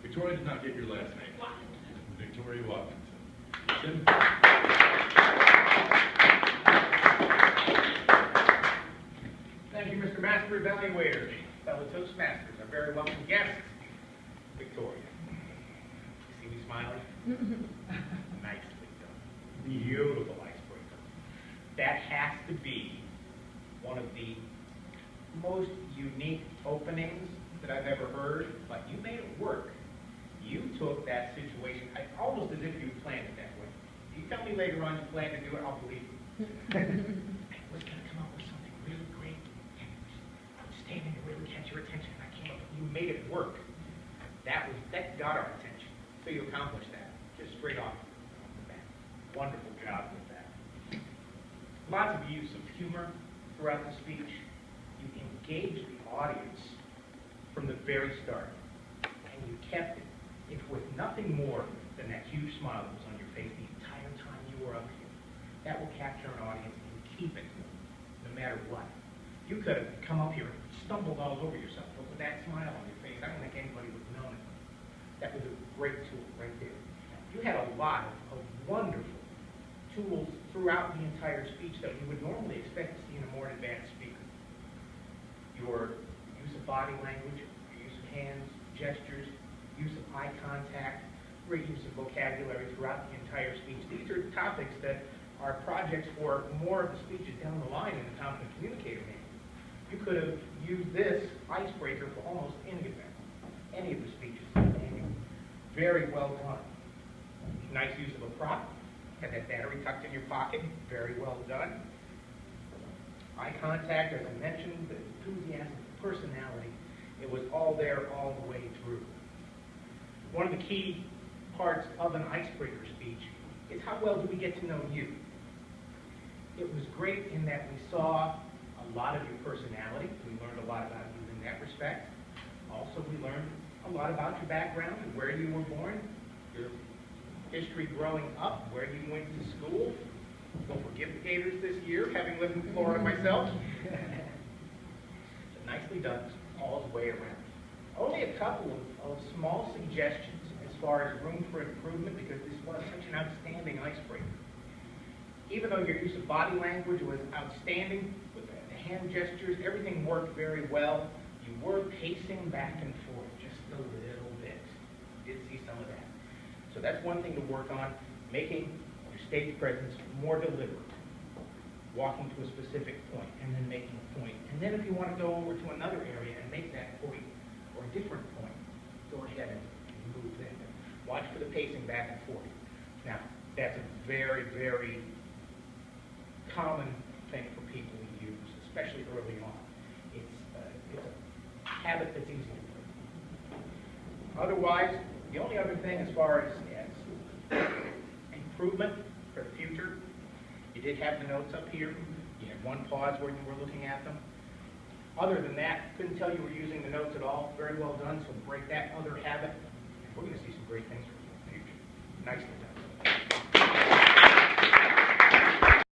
Victoria did not get your last name. Victoria Watkins. Tim? Thank you, Mr. Master Evaluator, fellow Toastmasters, our very welcome guest, Victoria. You see me smiling? Nicely done. Beautiful icebreaker. That has to be one of the most unique openings that I've ever heard, but you made it work. You took that situation almost as if you planned it that way. If you tell me later on you plan to do it, I'll believe you. I was going to come up with something really great, outstanding, to really catch your attention, and I came up, you made it work. That got our attention. So you accomplished that, just straight off the bat. Wonderful job with that. Lots of use of humor throughout the speech. You engaged the audience from the very start, and you kept it. It was nothing more than that huge smile that was on your face the entire time you were up here. That will capture an audience and keep it, no matter what. You could have come up here and stumbled all over yourself, but with that smile on your face, I don't think anybody would have known it. That was a great tool right there. You had a lot of wonderful tools throughout the entire speech that you would normally expect to see in a more advanced speaker. Your use of body language, your use of hands, gestures, use of eye contact, great use of vocabulary throughout the entire speech. These are topics that are projects for more of the speeches down the line in the Competent Communicator Manual. You could have used this icebreaker for almost any event, any of the speeches in the manual. Very well done. Nice use of a prop. Had that battery tucked in your pocket. Very well done. Eye contact, as I mentioned, the enthusiasm, the personality. It was all there all the way through. One of the key parts of an icebreaker speech is how well do we get to know you. It was great in that we saw a lot of your personality. We learned a lot about you in that respect. Also, we learned a lot about your background and where you were born, your history growing up, where you went to school. Don't forgive the Gators this year, having lived in Florida myself. But nicely done all the way around. Only a couple of small suggestions as far as room for improvement, because this was such an outstanding icebreaker. Even though your use of body language was outstanding, with the hand gestures, everything worked very well. You were pacing back and forth just a little bit. You did see some of that. So that's one thing to work on, making your stage presence more deliberate. Walking to a specific point and then making a point. And then if you want to go over to another area and make that point, or a different point, go ahead and move there. Watch for the pacing back and forth. Now, that's a very, very common thing for people to use, especially early on. It's a habit that's easy to break. Otherwise, the only other thing as far as improvement for the future, you did have the notes up here. You had one pause where you were looking at them. Other than that, couldn't tell you were using the notes at all. Very well done, so break that other habit. We're going to see some great things from you in the future. Nicely done.